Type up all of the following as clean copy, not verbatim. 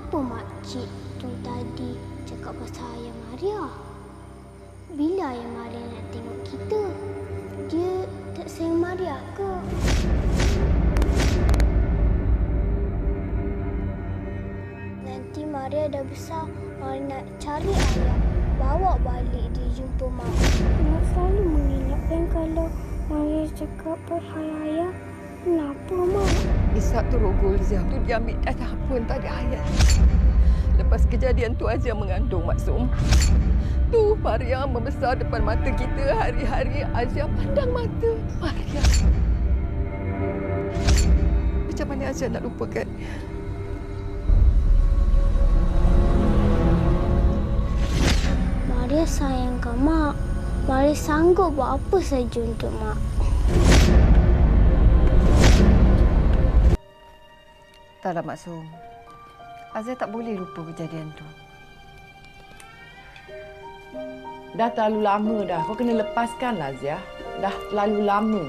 Kenapa makcik tu tadi cakap pasal Ayah Maria? Bila Ayah Maria nak tengok kita? Dia tak sayang Maria ke? Nanti Maria dah besar, Maria nak cari Ayah. Bawa balik dia jumpa Mak. Mak selalu mengelakkan kalau Maria cakap pasal Ayah. Kenapa, Mak? Di satu rogol Zia tu dia ambil darah pun tak ada ayat. Lepas kejadian tu Azia mengandung Maksum. Tu Maria membesar depan mata kita hari-hari. Azia pandang mata Maria. Macam mana Azia nak lupakan? Maria sayangkan Mak. Maria sanggup buat apa saja untuk Mak. Taklah Maksum. Azia tak boleh lupa kejadian tu. Dah terlalu lama dah. Kau kena lepaskanlah, Zia. Dah terlalu lama.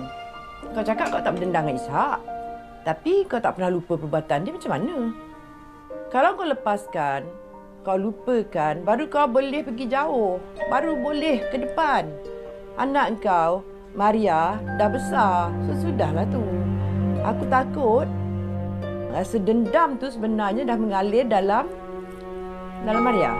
Kau cakap kau tak berdendam dengan Ishak. Tapi kau tak pernah lupa perbuatan dia macam mana? Kalau kau lepaskan, kau lupakan, baru kau boleh pergi jauh. Baru boleh ke depan. Anak kau, Maria, dah besar. Sesudahlah tu. Aku takut rasa dendam tu sebenarnya dah mengalir dalam Maria.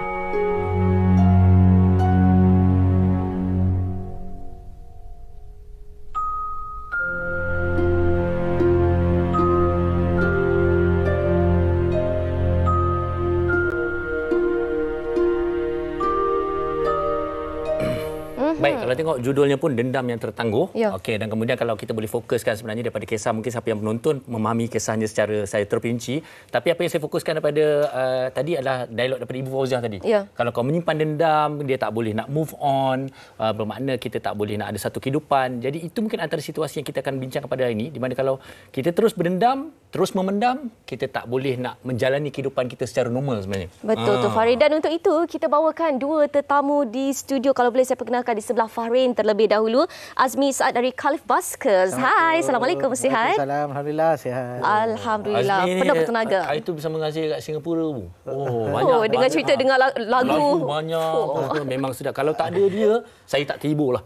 Baik, kalau tengok judulnya pun Dendam yang Tertangguh. Ya. Okey, dan kemudian kalau kita boleh fokuskan sebenarnya daripada kisah, mungkin siapa yang menonton memahami kisahnya secara saya terperinci. Tapi apa yang saya fokuskan daripada tadi adalah dialog daripada Ibu Fauziah tadi. Ya. Kalau kau menyimpan dendam, dia tak boleh nak move on, bermakna kita tak boleh nak ada satu kehidupan. Jadi itu mungkin antara situasi yang kita akan bincangkan pada hari ini, di mana kalau kita terus berdendam, terus memendam, kita tak boleh nak menjalani kehidupan kita secara normal sebenarnya. Betul tu Farid. Dan untuk itu kita bawakan dua tetamu di studio. Kalau boleh saya perkenalkan di sebelah Fahrin terlebih dahulu, Azmi Saad dari Khalif Baskers. Hai, Assalamualaikum, sihat? Assalamualaikum, Alhamdulillah, sihat. Alhamdulillah, penuh bertenaga. Hari itu bersama Azmi kat Singapura. Banyak. Dengar cerita, dengar lagu. Banyak. Memang sedap. Kalau tak ada dia, saya tak terhibur lah.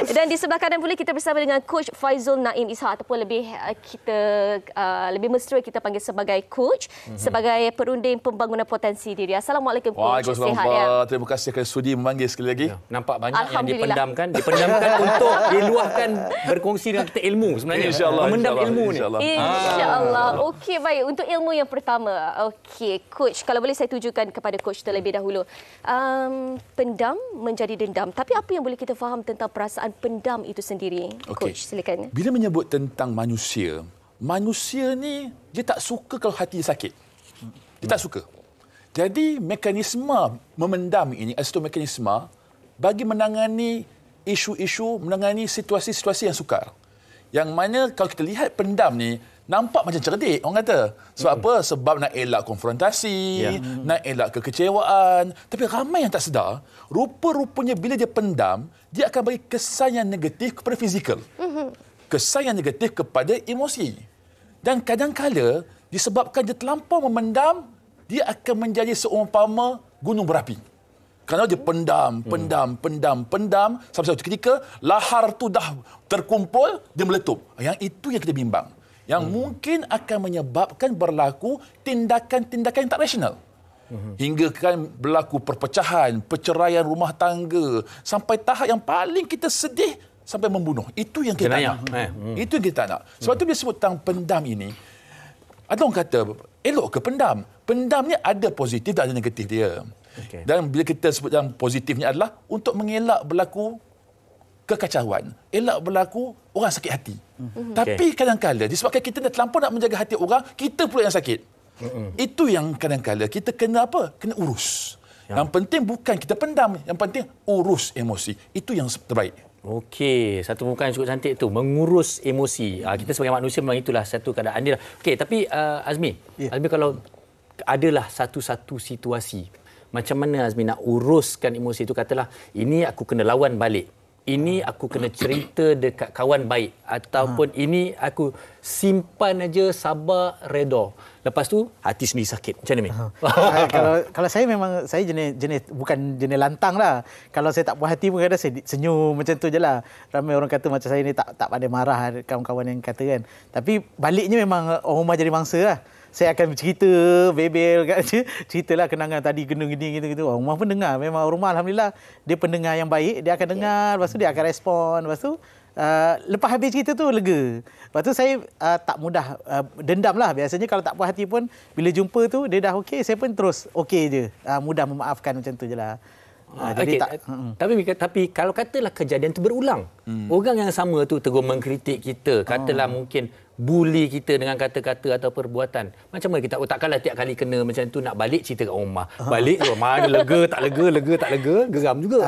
Dan di sebelah kanan pula kita bersama dengan Coach Faizul Naim Ishak, ataupun lebih mesra kita panggil sebagai Coach, sebagai perunding pembangunan potensi diri. Assalamualaikum Coach. Sihat ya? Terima kasih kerana sudi memanggil sekali lagi. Ya, nampak banyak yang dipendamkan untuk diluahkan berkongsi dengan kita ilmu sebenarnya. InsyaAllah. Memendam ilmu ni. InsyaAllah. Okey, baik. Untuk ilmu yang pertama. Okey, Coach, kalau boleh saya tujukan kepada Coach terlebih dahulu. Pendam menjadi dendam. Tapi apa yang boleh kita faham tentang perasaan pendam itu sendiri? Coach, silakan. Bila menyebut tentang manusia ni dia tak suka kalau hati dia sakit. Dia tak suka. Jadi mekanisme memendam ini adalah satu mekanisme bagi menangani isu-isu, menangani situasi-situasi yang sukar. Yang mana kalau kita lihat pendam ni nampak macam cerdik, orang kata. Sebab apa? Sebab nak elak konfrontasi, nak elak kekecewaan. Tapi ramai yang tak sedar, rupa-rupanya bila dia pendam, dia akan bagi kesan yang negatif kepada fizikal. Kesan yang negatif kepada emosi. Dan kadang-kala disebabkan dia terlampau memendam, dia akan menjadi seumpama gunung berapi. Kerana dia pendam, sampai satu ketika lahar tu dah terkumpul, dia meletup. Yang itu yang kita bimbang. Yang mungkin akan menyebabkan berlaku tindakan-tindakan yang tak rasional. Hingga kan berlaku perpecahan, perceraian rumah tangga, sampai tahap yang paling kita sedih, sampai membunuh. Itu yang kita tak nak. Itu yang kita tak nak. Sebab tu bila sebut tentang pendam ini, ada orang kata, elok ke pendam? Pendam ni ada positif dan ada negatif dia. Okay. Dan bila kita sebut yang positifnya adalah untuk mengelak berlaku kekacauan. Elak berlaku orang sakit hati. Tapi kadang-kadang disebabkan kita dah terlampau nak menjaga hati orang, kita pula yang sakit. Itu yang kadang-kadang kita kena apa? Kena urus. Yang penting bukan kita pendam. Yang penting urus emosi. Itu yang terbaik. Okey, satu muka yang cukup cantik tu, mengurus emosi. Kita sebagai manusia memang itulah satu keadaan dia. Okey, tapi Azmi, Azmi kalau adalah satu-satu situasi, macam mana Azmi nak uruskan emosi itu? Katalah, ini aku kena lawan balik. ini aku kena cerita dekat kawan baik ataupun ini aku simpan aja sabar redha. Lepas tu hati sendiri sakit. Macam mana, Mi? Kalau saya memang saya jenis bukan jenis lantang lah. Kalau saya tak puas hati pun kadang saya senyum macam tu je lah. Ramai orang kata macam saya ni tak pandai marah, kawan-kawan yang kata kan. Tapi baliknya memang orang rumah jadi mangsa lah. Saya akan cerita, bebel kat dia. Ceritalah kenangan tadi kena gini gitu. Orang rumah pun dengar. Memang orang rumah alhamdulillah dia pendengar yang baik, dia akan dengar, lepas tu dia akan respon. Lepas tu lepas habis cerita tu lega. Lepas tu saya tak mudah dendam lah. Biasanya kalau tak puas hati pun bila jumpa tu dia dah okey, saya pun terus okey je. Mudah memaafkan macam tu je lah. Jadi tapi kalau katalah kejadian tu berulang, orang yang sama tu tegur mengkritik kita, katalah mungkin bully kita dengan kata-kata atau perbuatan. Macam mana kita takkanlah tiap kali kena macam tu nak balik cerita kat rumah. Balik tu mana lega tak lega, geram juga.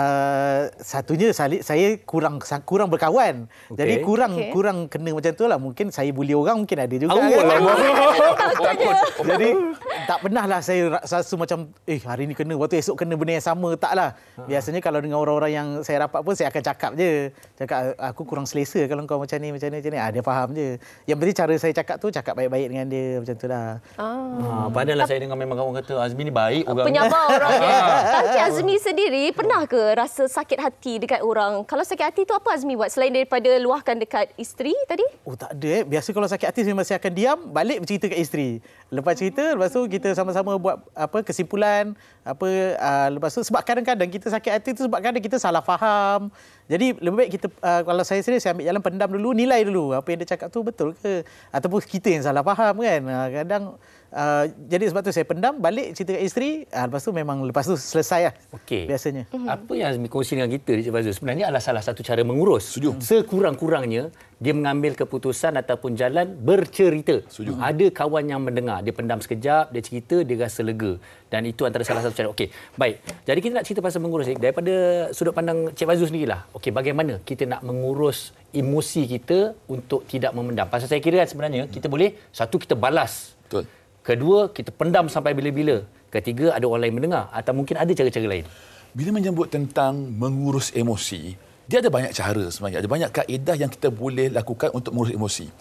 Satunya saya kurang berkawan. Okay. Jadi kurang kena macam tu lah. Mungkin saya bully orang mungkin ada juga. Jadi tak pernahlah saya rasa macam hari ni kena, waktu esok kena benda yang sama, taklah. Biasanya kalau dengan orang-orang yang saya rapat pun saya akan cakap je. Cakap aku kurang selesa kalau kau macam ni. Dia faham je. Yang penting cara saya cakap tu cakap baik-baik dengan dia macam tu lah. Padahal saya dengar memang orang kata Azmi ni baik orang. Penyabar orangnya. Tapi Azmi sendiri pernah ke rasa sakit hati dekat orang? Kalau sakit hati tu apa Azmi buat selain daripada luahkan dekat isteri tadi? Tak ada. Biasa kalau sakit hati memang saya akan diam, balik bercerita kat isteri. Lepas cerita, lepas tu kita sama-sama buat kesimpulan, lepas tu sebab kadang-kadang kita sakit hati tu sebab kadang kita salah faham. Jadi lebih baik kita kalau saya sendiri saya ambil jalan pendam dulu, nilai dulu apa yang dia cakap tu betul ke ataupun kita yang salah faham kan. Kadang jadi sebab tu saya pendam, balik cerita kat isteri, lepas tu selesai lah. Okey. Biasanya. Apa yang Azmi kongsi dengan kita Cik Fazul sebenarnya adalah salah satu cara mengurus. Setuju. Sekurang-kurangnya dia mengambil keputusan ataupun jalan bercerita. Setuju. Ada kawan yang mendengar, dia pendam sekejap, dia cerita, dia rasa lega. Dan itu antara salah satu cara. Okey, baik. Jadi kita nak cerita pasal mengurus daripada sudut pandang Cik Fazul sendirilah. Okey, bagaimana kita nak mengurus emosi kita untuk tidak memendam? Pasal saya kira kan sebenarnya kita boleh, satu kita balas. Betul. Kedua, kita pendam sampai bila-bila. Ketiga, ada orang lain mendengar atau mungkin ada cara-cara lain. Bila menyebut tentang mengurus emosi, dia ada banyak cara sebenarnya. Ada banyak kaedah yang kita boleh lakukan untuk mengurus emosi.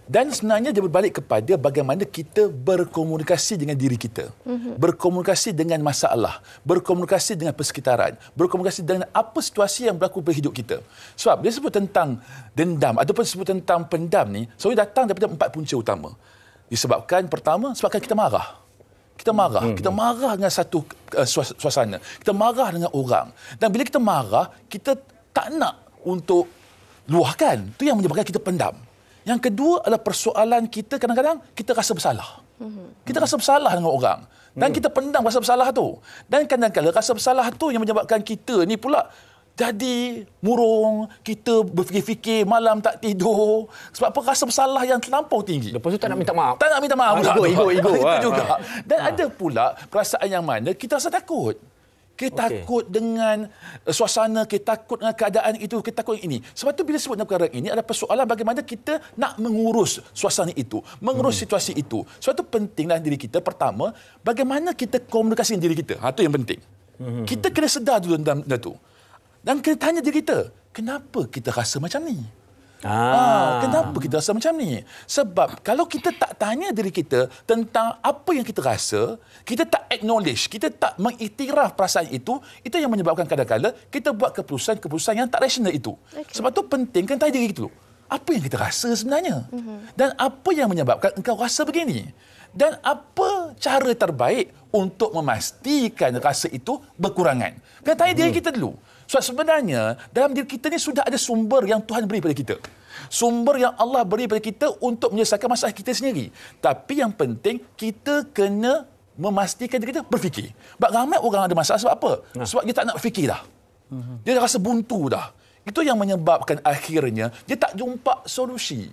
Dan sebenarnya dia berbalik kepada bagaimana kita berkomunikasi dengan diri kita. Berkomunikasi dengan masalah. Berkomunikasi dengan persekitaran. Berkomunikasi dengan apa situasi yang berlaku pada hidup kita. Sebab dia sebut tentang dendam ataupun sebut tentang pendam ni, sebenarnya datang daripada 4 punca utama. Disebabkan pertama, sebabkan kita marah. Kita marah dengan satu suasana. Kita marah dengan orang. Dan bila kita marah, kita tak nak untuk luahkan. Itu yang menyebabkan kita pendam. Yang kedua adalah persoalan kita kadang-kadang kita rasa bersalah. Kita rasa bersalah dengan orang. Dan kita pendam rasa bersalah tu. Dan kadang-kadang rasa bersalah tu yang menyebabkan kita ni pula jadi murung, kita berfikir-fikir, malam tak tidur. Sebab apa? Rasa bersalah yang terlampau tinggi. Lepas tu tak nak minta maaf. Tak nak minta maaf. Ego. Itu juga. Dan ada pula perasaan yang mana kita rasa takut. Kita takut dengan suasana, kita takut dengan keadaan itu, kita takut ini. Sebab tu bila sebut perkara ini adalah persoalan bagaimana kita nak mengurus suasana itu, mengurus situasi itu. Sebab tu penting dalam diri kita. Pertama, bagaimana kita komunikasi dengan diri kita. Itu yang penting. Kita kena sedar dulu dalam itu. Dan kena tanya diri kita, kenapa kita rasa macam ni? Kenapa kita rasa macam ni? Sebab kalau kita tak tanya diri kita tentang apa yang kita rasa, kita tak acknowledge, kita tak mengiktiraf perasaan itu yang menyebabkan kadang-kadang kita buat keputusan-keputusan yang tak rasional itu. Sebab tu penting kena tanya diri kita dulu. Apa yang kita rasa sebenarnya? Dan apa yang menyebabkan engkau rasa begini? Dan apa cara terbaik untuk memastikan rasa itu berkurangan? Kena tanya diri kita dulu. Sebab sebenarnya dalam diri kita ni sudah ada sumber yang Tuhan beri pada kita. Sumber yang Allah beri pada kita untuk menyelesaikan masalah kita sendiri. Tapi yang penting kita kena memastikan diri kita berfikir. Sebab ramai orang ada masalah sebab apa? Sebab dia tak nak fikir dah. Dia dah rasa buntu dah. Itu yang menyebabkan akhirnya dia tak jumpa solusi,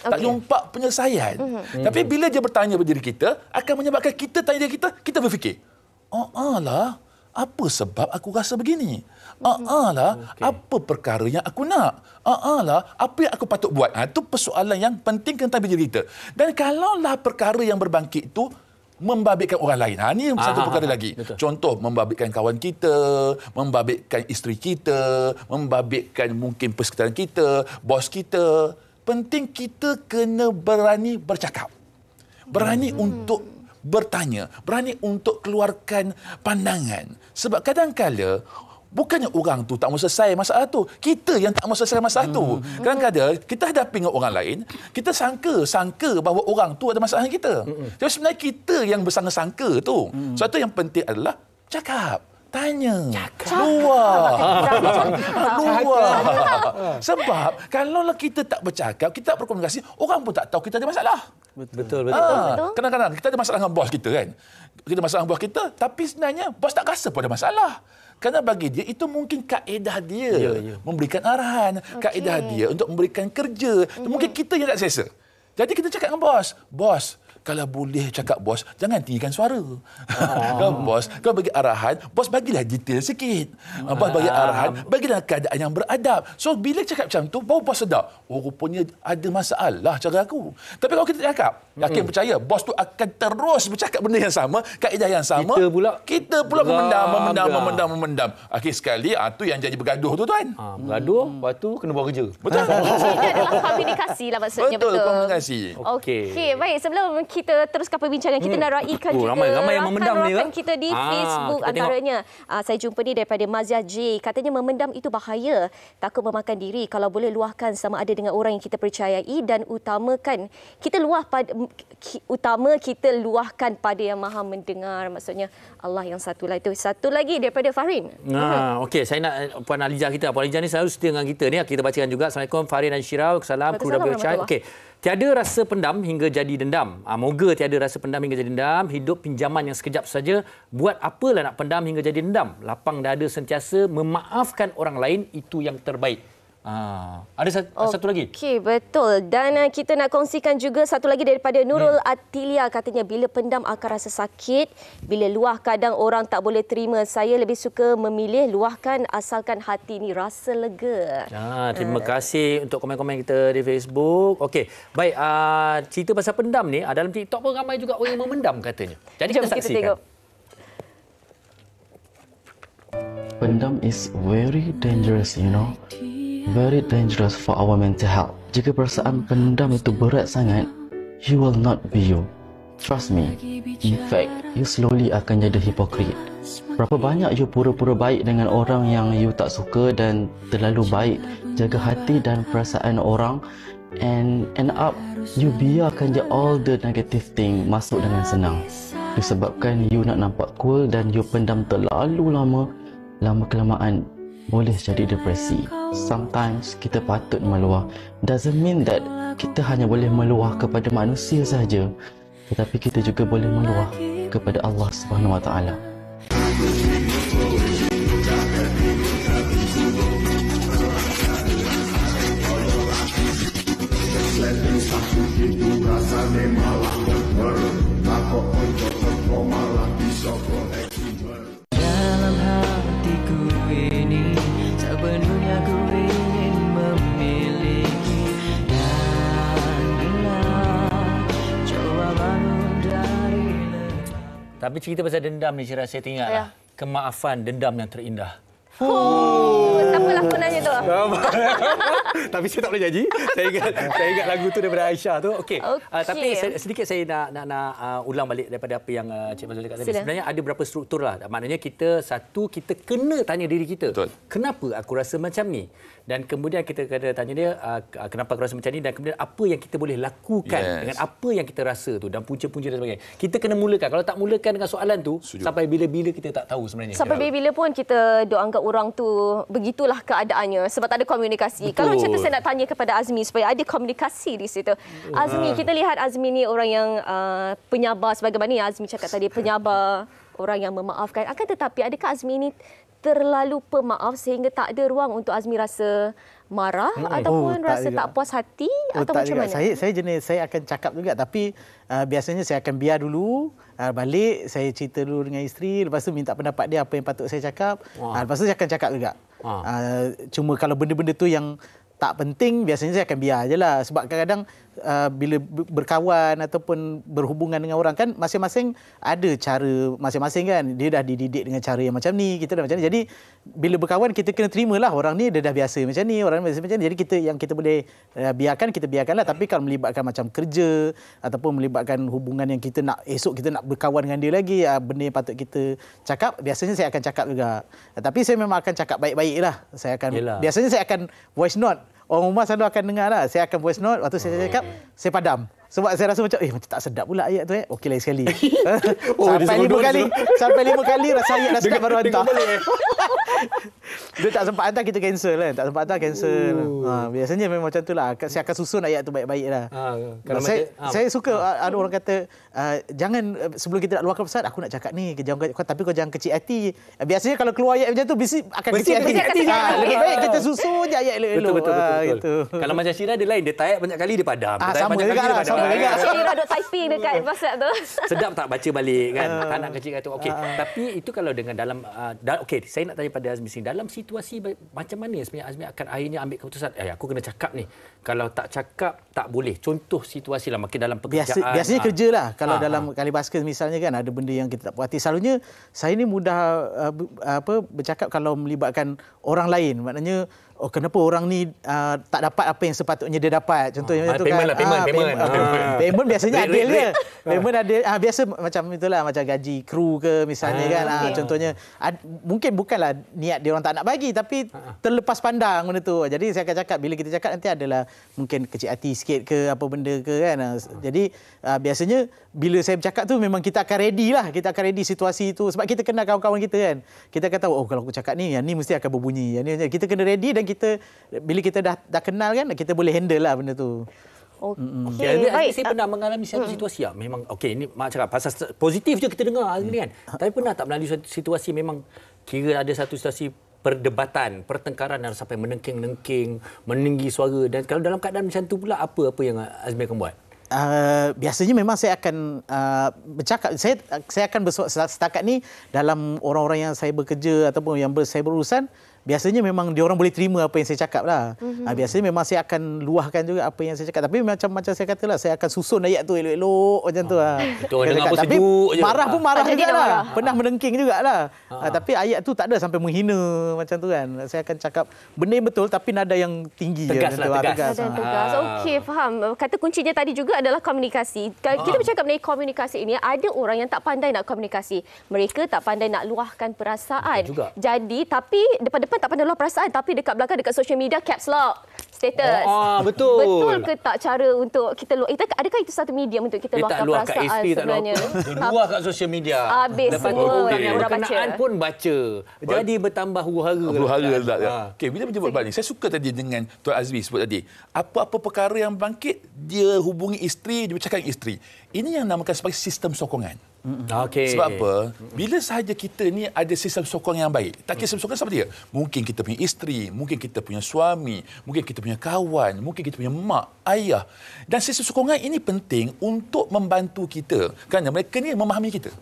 tak jumpa penyelesaian. Tapi bila dia bertanya pada diri kita, akan menyebabkan kita tanya diri kita, kita berfikir. Apa sebab aku rasa begini? Apa perkara yang aku nak? Apa yang aku patut buat? Itu persoalan yang penting kena tanya diri kita. Dan kalaulah perkara yang berbangkit itu membabitkan orang lain. Ini satu perkara lagi. Betul. Contoh, membabitkan kawan kita, membabitkan isteri kita, membabitkan mungkin persekitaran kita, bos kita. Penting kita kena berani bercakap. Berani untuk bertanya, berani untuk keluarkan pandangan. Sebab kadang-kala bukannya orang tu tak mau selesai masalah tu. Kita yang tak mau selesai masalah tu. Kadang-kadang kita hadapi dengan orang lain, kita sangka bahawa orang tu ada masalah dengan kita. Tapi sebenarnya kita yang bersangka-sangka tu. Sebab tu yang penting adalah cakap. Tanya. Luar. Sebab kalau kita tak bercakap, kita tak berkomunikasi, orang pun tak tahu kita ada masalah. Betul. Kadang-kadang kita ada masalah dengan bos kita kan. Kita ada masalah dengan bos kita, tapi sebenarnya bos tak rasa pun ada masalah. Kerana bagi dia itu mungkin kaedah dia memberikan arahan, kaedah dia untuk memberikan kerja. Mungkin kita yang tak selesa. Jadi kita cakap dengan bos, kalau boleh cakap bos, jangan tinggikan suara. Kalau bos, kalau bagi arahan, bos bagilah detail sikit. Bos bagi arahan, bagilah keadaan yang beradab. So bila cakap macam tu, baru bos sedar, oh rupanya ada masalah cara aku. Tapi kalau kita cakap, yakin percaya, bos tu akan terus bercakap benda yang sama, kaedah yang sama. Kita pula memendam. Akhir sekali, tu yang jadi bergaduh tu tuan. Bergaduh, lepas tu kena buat kerja. Betul. Ini adalah komunikasi lah maksudnya. Betul, komunikasi. Okey, baik. Sebelum kita teruskan perbincangan, kita nak raikan juga ramai yang memendam ni rakan kita di Facebook. kita Antaranya, saya jumpa ni daripada Mazia J. Katanya memendam itu bahaya. Takut memakan diri. Kalau boleh luahkan sama ada dengan orang yang kita percayai dan utama kita luahkan pada yang maha mendengar. Maksudnya Allah yang satu lah. Itu satu lagi daripada Fahrin. Okey, saya nak Puan Alijah kita. Puan Alijah ni selalu setia dengan kita ni. Kita bacakan juga. Assalamualaikum Fahrin dan Syirah. Salam kru WChat. Okey. Tiada rasa pendam hingga jadi dendam. Moga tiada rasa pendam hingga jadi dendam. Hidup pinjaman yang sekejap saja. Buat apalah nak pendam hingga jadi dendam. Lapang dada sentiasa memaafkan orang lain. Itu yang terbaik. Ada satu lagi. Okey, betul. Dan kita nak kongsikan juga satu lagi daripada Nurul Atilia. Katanya bila pendam akan rasa sakit, bila luah kadang orang tak boleh terima. Saya lebih suka memilih luahkan asalkan hati ni rasa lega. Terima kasih untuk komen-komen kita di Facebook. Okey, baik. Cerita pasal pendam ni, dalam TikTok pun ramai juga orang yang memendam katanya. Jadi kita saksikan. Tengok. Pendam is very dangerous, Very dangerous for our mental health. Jika perasaan pendam itu berat sangat, you will not be you. Trust me. In fact, you slowly akan jadi hipokrit. Berapa banyak you pura-pura baik dengan orang yang you tak suka dan terlalu baik jaga hati dan perasaan orang, and end up you biarkan je all the negative thing masuk dengan senang. Disebabkan you nak nampak cool dan you pendam terlalu lama kelamaan boleh jadi depresi. Sometimes kita patut meluah. Doesn't mean that kita hanya boleh meluah kepada manusia saja, tetapi kita juga boleh meluah kepada Allah Subhanahu Wa Taala. Dalam hatiku ini sepenuhnya ku ingin memiliki, dan bila coba bangun dari Tapi cerita pasal dendam ni, Syirah, saya teringatlah. Kemaafan, dendam yang terindah. Siapa lakonannya tu? Tapi saya tak boleh janji. Saya ingat lagu tu daripada Aisyah tu. Okey. Tapi sedikit saya nak ulang balik daripada apa yang Cik Mazul cakap tadi. Sebenarnya ada beberapa struktur lah. Maknanya kita kena tanya diri kita. Betul. Kenapa aku rasa macam ni? Dan kemudian kita kena tanya dia kenapa aku rasa macam ni, dan kemudian apa yang kita boleh lakukan dengan apa yang kita rasa tu dan punca-punca dan sebagainya. Kita kena mulakan. Kalau tak mulakan dengan soalan tu, sampai bila-bila kita tak tahu sebenarnya. Sampai bila-bila pun kita doakan orang tu begitulah keadaannya sebab tak ada komunikasi. Betul. Kalau macam tu saya nak tanya kepada Azmi supaya ada komunikasi di situ. Azmi, kita lihat Azmi ni orang yang penyabar, sebagaimana yang Azmi cakap tadi, penyabar, orang yang memaafkan. Akan tetapi adakah Azmi ni terlalu pemaaf sehingga tak ada ruang untuk Azmi rasa marah ataupun rasa tak puas hati atau macam mana? Saya akan cakap juga, tapi biasanya saya akan biar dulu, balik saya cerita dulu dengan isteri, lepas tu minta pendapat dia apa yang patut saya cakap. Lepas tu saya akan cakap juga. Cuma kalau benda-benda tu yang tak penting, biasanya saya akan biar je lah. Sebab kadang-kadang bila berkawan ataupun berhubungan dengan orang kan masing-masing ada cara masing-masing kan. Dia dah dididik dengan cara yang macam ni, kita dah macam ni. Jadi bila berkawan kita kena terimalah orang ni dia dah biasa macam ni, orang ni biasa macam ni. Jadi kita boleh biarkan, kita biarkanlah. Tapi kalau melibatkan macam kerja ataupun melibatkan hubungan yang kita nak, esok kita nak berkawan dengan dia lagi, benda yang patut kita cakap, biasanya saya akan cakap juga. Tapi saya memang akan cakap baik-baik lah. Biasanya saya akan voice note. Orang rumah selalu akan dengar lah. Saya akan voice note, waktu saya cakap, saya padam. Sebab saya rasa macam, macam tak sedap pula ayat tu. Okey, lain sekali. Sampai 5 kali rasa ayat dah sedap baru hantar. Dia tak sempat hantar, kita cancel kan. Tak sempat hantar, cancel. Biasanya memang macam tu lah. Saya akan susun ayat tu baik-baik lah. Saya suka ada orang kata, jangan sebelum kita nak luahkan pesan, aku nak cakap ni, tapi kau jangan kecil hati. Biasanya kalau keluar ayat macam tu, mesti akan kecil hati. Lebih baik kita susun je ayat elok-elok. Betul. Kalau macam Syirah dia lain, dia type banyak kali dia padam. Sama juga. Syirah duk typing dekat WhatsApp tu. Sedap tak baca balik kan? Tak nak kecil kata. Okey, tapi itu kalau dengan dalam okey, saya nak tanya pada Azmi sini, dalam situasi macam mana sebenarnya Azmi akan akhirnya ambil keputusan, aku kena cakap ni. Kalau tak cakap tak boleh. Contoh situasi lah makin dalam pekerjaan. Biasanya kerja lah. Kalau dalam kali basker misalnya kan ada benda yang kita tak puas hati. Selalunya saya ni mudah bercakap kalau melibatkan orang lain. Maknanya kenapa orang ni tak dapat apa yang sepatutnya dia dapat. Contohnya tu kan. Payment biasanya adil je. Payment adil. Biasa macam itulah, macam gaji kru ke misalnya kan. Contohnya mungkin bukanlah niat dia orang tak nak bagi, tapi terlepas pandang benda tu. Jadi saya akan cakap, bila kita cakap nanti adalah mungkin kecil hati sikit ke apa benda ke kan. Jadi biasanya bila saya bercakap tu memang kita akan ready lah. Kita akan ready situasi itu. Sebab kita kenal kawan-kawan kita kan. Kita akan tahu, kalau aku cakap ni, yang ni mesti akan berbunyi. Yang ni, kita kena ready dan kita, bila kita dah kenal kan, kita boleh handle lah benda tu. Okey, baik. Saya pernah mengalami satu situasi memang okey, ini mak cakap pasal positif je kita dengar ni kan. Tapi pernah tak melalui satu situasi memang kira ada satu situasi perdebatan, pertengkaran yang sampai menengking-nengking, meninggi suara, dan kalau dalam keadaan macam tu pula apa yang Azmi akan buat? Biasanya memang saya akan bercakap, saya akan setakat ni dalam orang-orang yang saya bekerja ataupun yang saya berurusan, biasanya memang dia orang boleh terima apa yang saya cakap lah. Biasanya memang saya akan luahkan juga apa yang saya cakap. Tapi macam saya katalah, saya akan susun ayat tu elok-elok macam tu lah. Tapi marah pun marah juga lah. Pernah menengking jugalah. Tapi ayat tu tak ada sampai menghina macam tu kan. Saya akan cakap benda yang betul tapi nada yang tinggi. Tegas. Okey, faham. Kata kuncinya tadi juga adalah komunikasi. Kalau kita bercakap mengenai komunikasi ini, ada orang yang tak pandai nak komunikasi. Mereka tak pandai nak luahkan perasaan. Jadi, tapi depan-depan tak pandai luah perasaan, tapi dekat belakang, dekat social media, caps lock status. Betul. Betul ke tak cara untuk kita luah? Adakah itu satu medium untuk kita luahkan perasaan sebenarnya? Luah kat social media. Habis lepas semua orang yang berkenaan baca. pun baca. Jadi bertambah huru-hara. Okey, bila menyebut balik, saya suka tadi dengan Tuan Azmi sebut tadi. Apa-apa perkara yang bangkit, dia hubungi isteri, dia bercakap dengan isteri. Ini yang namakan sebagai sistem sokongan. Sebab apa? Bila sahaja kita ni ada sistem sokongan yang baik. Tak kira sistem sokongan seperti dia. Mungkin kita punya isteri, mungkin kita punya suami, mungkin kita punya kawan, mungkin kita punya mak, ayah. Dan sistem sokongan ini penting untuk membantu kita. Kerana mereka ni memahami kita.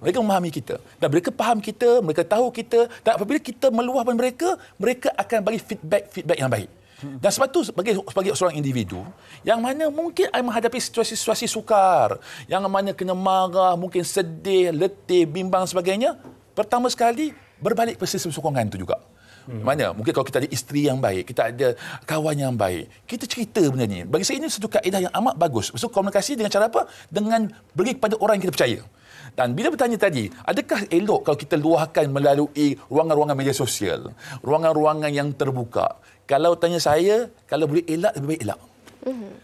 Mereka memahami kita. Dan mereka faham kita, mereka tahu kita. Dan apabila kita meluahkan mereka, mereka akan bagi feedback yang baik. Dan sebab itu sebagai seorang individu yang mana mungkin menghadapi situasi-situasi sukar, yang mana kena marah, mungkin sedih, letih, bimbang sebagainya, pertama sekali berbalik ke sistem sokongan itu juga. Mana mungkin kalau kita ada isteri yang baik, kita ada kawan yang baik, kita cerita benda ni. Bagi saya ini satu kaedah yang amat bagus. So komunikasi dengan cara apa? Dengan beri kepada orang yang kita percaya. Dan bila bertanya tadi, adakah elok kalau kita luahkan melalui ruangan-ruangan media sosial, ruangan-ruangan yang terbuka? Kalau tanya saya, kalau boleh elak, lebih baik elak.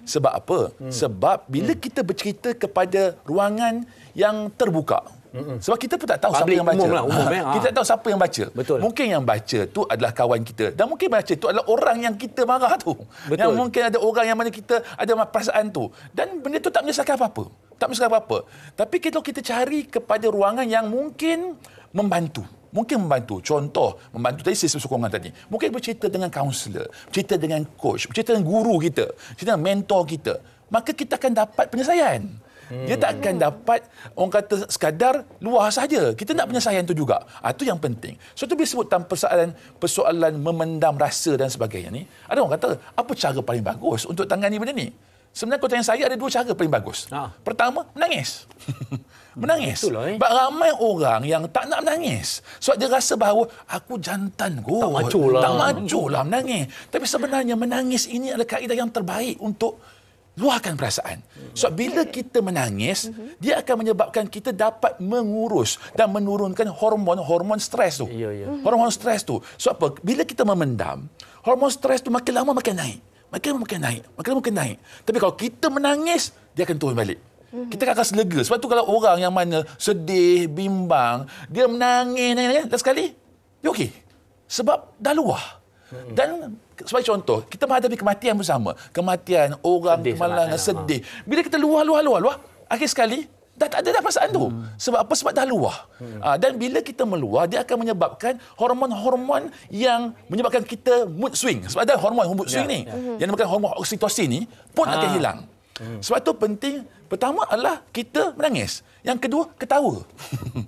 Sebab apa? Sebab bila kita bercerita kepada ruangan yang terbuka, sebab kita pun tak tahu siapa yang baca. Kita tak tahu siapa yang baca. Betul. Mungkin yang baca tu adalah kawan kita. Dan mungkin baca tu adalah orang yang kita marah tu. Betul. Yang mungkin ada orang yang mana kita ada perasaan tu. Dan benda tu tak menyelesaikan apa-apa. Tapi kalau kita cari kepada ruangan yang mungkin membantu. Contoh, membantu tadi sistem sokongan tadi. Mungkin bercerita dengan kaunselor, bercerita dengan coach, bercerita dengan guru kita, bercerita dengan mentor kita. Maka kita akan dapat penyelesaian. Dia tak akan dapat, orang kata, sekadar luar saja. Kita nak penyelesaian tu juga. Itu yang penting. So, tu bila sebut tentang persoalan memendam rasa dan sebagainya ni, ada orang kata, apa cara paling bagus untuk tangani benda ni? Sebenarnya kalau tanya saya, ada 2 cara paling bagus. Pertama, menangis. Menangis. Sebab ramai orang yang tak nak menangis. Sebab dia rasa bahawa aku jantan kot. Tak macu lah menangis. Tapi sebenarnya menangis ini adalah kaedah yang terbaik untuk luahkan perasaan. Sebab bila kita menangis, dia akan menyebabkan kita dapat mengurus dan menurunkan hormon stres tu. Hormon stres tu. Sebab apa? Bila kita memendam, hormon stres tu makin lama makin naik. Makin naik. Tapi kalau kita menangis, dia akan turun balik. Kita akan rasa lega. Sebab tu kalau orang yang mana sedih, bimbang, dia menangis, dan sekali, dia okey. Sebab dah luah. Dan sebagai contoh, kita menghadapi kematian bersama. Kematian, orang, kemalangan, sedih. Bila kita luah, akhir sekali, dah tak ada dah perasaan tu. Sebab apa? Sebab dah luah. Dan bila kita meluah, dia akan menyebabkan hormon-hormon yang menyebabkan kita mood swing. Sebab ada hormon mood swing ni. Yang menyebabkan hormon oksitosin ni pun akan hilang. Sebab tu penting, pertama adalah kita menangis. Yang kedua, ketawa.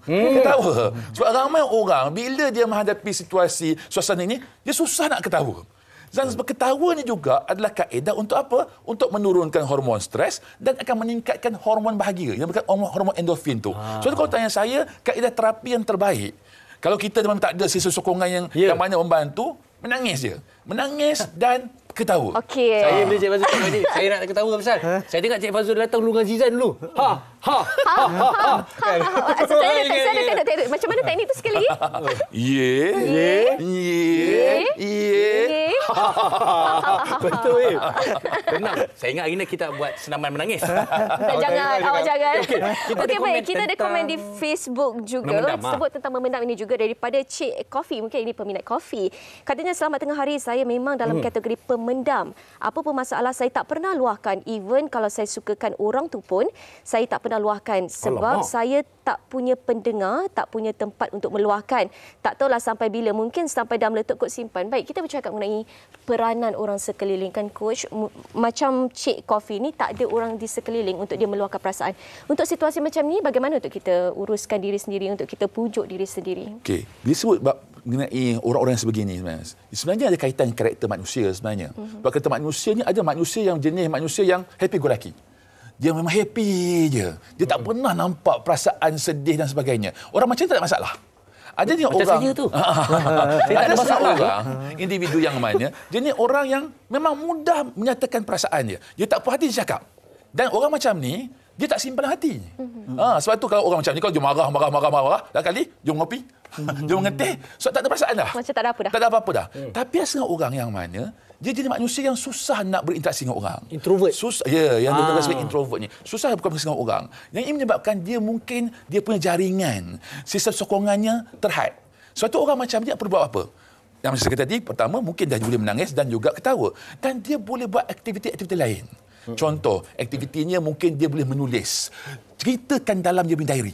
Ketawa. Sebab ramai orang, bila dia menghadapi situasi, suasana ini, dia susah nak ketawa. Dan ketawa ni juga adalah kaedah untuk apa? Untuk menurunkan hormon stres dan akan meningkatkan hormon bahagia. Yang bukan hormon endorfin tu. So kalau tanya saya, kaedah terapi yang terbaik, kalau kita memang tak ada sisi sokongan yang mana membantu, menangis je. Menangis dan ketawa. Okey. Saya bila Cik Fazul cakap ni, saya nak ketawa pasal. Saya tengok Cik Fazul datang Lungan Zizan dulu. Saya nak tengok. Macam mana teknik tu sekali lagi? Betul. Tenang. Saya ingat hari ni kita buat senaman menangis. Jangan. Awak jangan. Okey, baik. Kita ada tentang komen di Facebook juga. memendam, Sebut tentang memendam ini juga daripada Cik Coffee. Mungkin ini peminat kopi. Katanya, selamat tengah hari. Saya memang dalam kategori pemendam. Apa pun masalah, saya tak pernah luahkan. Even kalau saya sukakan orang tu pun, saya tak pernah luahkan. Sebab saya tak punya pendengar, tak punya tempat untuk meluahkan. Tak tahulah sampai bila. Mungkin sampai dah meletup kot simpan. Baik, kita bercakap mengenai peranan orang sekeliling. Kan, Coach? Macam Cik Coffee ni, tak ada orang di sekeliling untuk dia meluahkan perasaan. Untuk situasi macam ni, bagaimana untuk kita uruskan diri sendiri, untuk kita pujuk diri sendiri? Okey. Bila sebut mengenai orang-orang yang sebegini, sebenarnya ada kaitan karakter manusia sebenarnya. Sebab karakter manusia ni, ada manusia yang jenis manusia yang happy go lucky. Dia memang happy je. Dia tak pernah nampak perasaan sedih dan sebagainya. Orang macam ni tak ada masalah. Ada ni orang saya tu. Saya tak ada masalah. Orang, individu yang mana jenis orang yang memang mudah menyatakan perasaan dia. Dia tak puas hati dia cakap. Dan orang macam ni, dia tak simpan hati. Sebab tu kalau orang macam ni, kalau dia marah, dah kali, jom ngopi. Dia mengetih. Sebab tak ada perasaan dah. Macam tak ada apa dah. Tak ada apa-apa dah. Tapi ada setengah orang yang mana, dia jadi manusia yang susah nak berinteraksi dengan orang. Introvert. Susah, yang dia sebagai introvert ni. Susah bukan dengan orang. Yang ini menyebabkan dia mungkin dia punya jaringan, sistem sokongannya terhad. Sebab tu orang macam dia perlu buat apa? Yang macam saya kata tadi, pertama mungkin dia boleh menangis dan juga ketawa. Dan dia boleh buat aktiviti-aktiviti lain. Contoh, aktivitinya mungkin dia boleh menulis. Ceritakan dalam dia punya diary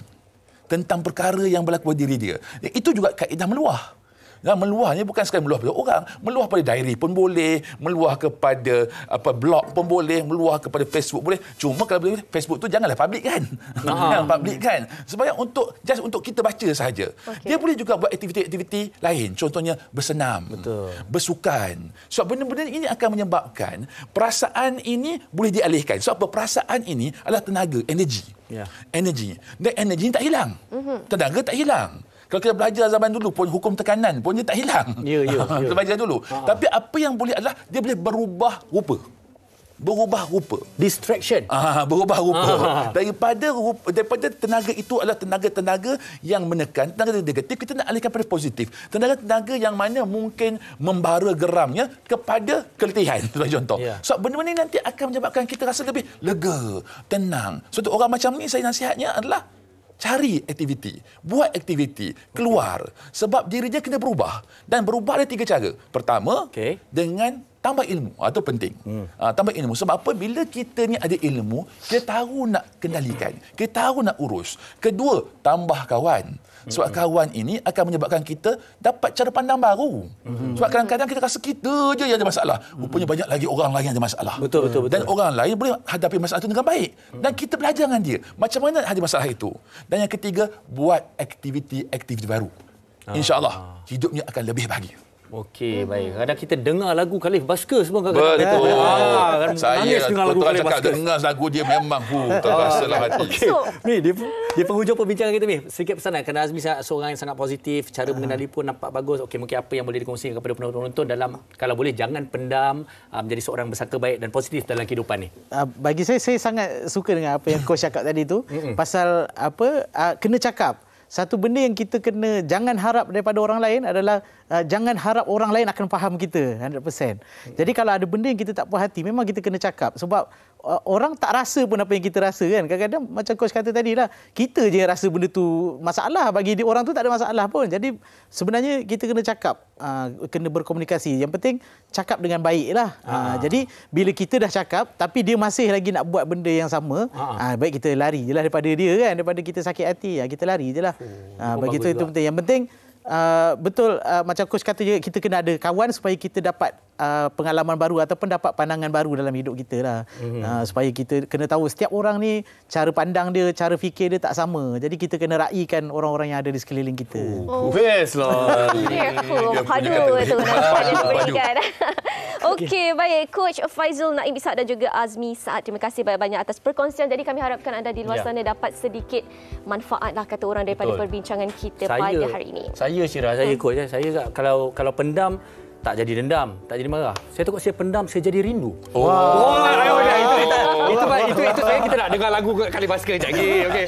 tentang perkara yang berlaku pada diri dia. Itu juga kaedah meluah. Dan meluahnya bukan sekadar meluah pada orang, meluah pada diary pun boleh, meluah kepada blog pun boleh, meluah kepada Facebook boleh. Cuma kalau Facebook tu janganlah public kan. Jangan public kan. Sebab untuk kita baca sahaja. Okay. Dia boleh juga buat aktiviti-aktiviti lain, contohnya bersenam, bersukan. Sebab benda-benda ini akan menyebabkan perasaan ini boleh dialihkan. Sebab perasaan ini adalah tenaga, energi. Energi. Dan energi tak hilang. Tenaga tak hilang. Kalau kita belajar zaman dulu pun, hukum tekanan pun dia tak hilang. Kita belajar dulu. Tapi apa yang boleh adalah dia boleh berubah rupa. Berubah rupa. Distraction. Berubah rupa. Daripada tenaga itu adalah tenaga-tenaga yang menekan, tenaga negatif, kita nak alihkan pada positif. Tenaga-tenaga yang mana mungkin membara geramnya kepada keletihan. Sebagai contoh. So, benda-benda ini nanti akan menyebabkan kita rasa lebih lega, tenang. So, untuk orang macam ni, saya nasihatnya adalah cari aktiviti, buat aktiviti, keluar. Sebab dirinya kena berubah. Dan berubah ada 3 cara. Pertama, dengan tambah ilmu. Itu penting. Tambah ilmu. Sebab apa? Bila kita ni ada ilmu, kita tahu nak kendalikan. Kita tahu nak urus. Kedua, tambah kawan. Sebab kawan ini akan menyebabkan kita dapat cara pandang baru. Sebab kadang-kadang kita rasa kita je yang ada masalah. Rupanya banyak lagi orang lain yang ada masalah. Betul. Dan orang lain boleh hadapi masalah itu dengan baik. Dan kita belajar dengan dia. Macam mana ada masalah itu. Dan yang ketiga, buat aktiviti baru. InsyaAllah, hidupnya akan lebih bahagia. Okey, baik. Kadang kita dengar lagu Khalif Basker semua Betul. Saya dengar lagu Khalif Basker. Dengar lagu dia memang terasalah hati. Okey. Ni di penghujung perbincangan kita ni, sedikit pesanan kerana Azmi seorang yang sangat positif, cara mengenali pun nampak bagus. Okey, mungkin apa yang boleh dikongsikan kepada penonton dalam, kalau boleh jangan pendam, menjadi seorang bersangka baik dan positif dalam kehidupan ni. Bagi saya sangat suka dengan apa yang coach cakap tadi tu. Pasal kena cakap. Satu benda yang kita kena jangan harap daripada orang lain adalah jangan harap orang lain akan faham kita 100%. Jadi kalau ada benda yang kita tak puas hati, memang kita kena cakap. Sebab orang tak rasa pun apa yang kita rasa kan. Kadang-kadang macam coach kata tadi lah, kita je yang rasa benda tu masalah. Bagi orang tu tak ada masalah pun. Jadi sebenarnya kita kena cakap, kena berkomunikasi. Yang penting cakap dengan baik lah. Jadi bila kita dah cakap tapi dia masih lagi nak buat benda yang sama, baik kita lari je lah daripada dia kan. Daripada kita sakit hati, kita lari je lah. Bagi itu penting. Yang penting betul macam coach kata je, kita kena ada kawan supaya kita dapat pengalaman baru ataupun dapat pandangan baru dalam hidup kita lah. Supaya kita kena tahu setiap orang ni cara pandang dia, cara fikir dia tak sama. Jadi kita kena raikan orang-orang yang ada di sekeliling kita. Best lah. Padu tu nampak dia berikan. Okey, baik. Coach Faizul Naim Ishak dan juga Azmi Saad, terima kasih banyak-banyak atas perkongsian. Jadi kami harapkan anda di luar sana dapat sedikit manfaat lah kata orang daripada perbincangan kita pada hari ini. Saya Syirah, saya coach. Saya kalau pendam tak jadi dendam, tak jadi marah. Saya takut saya pendam, saya jadi rindu. Itu saya kita nak dengar lagu Khalif Basker sekejap lagi. Okey.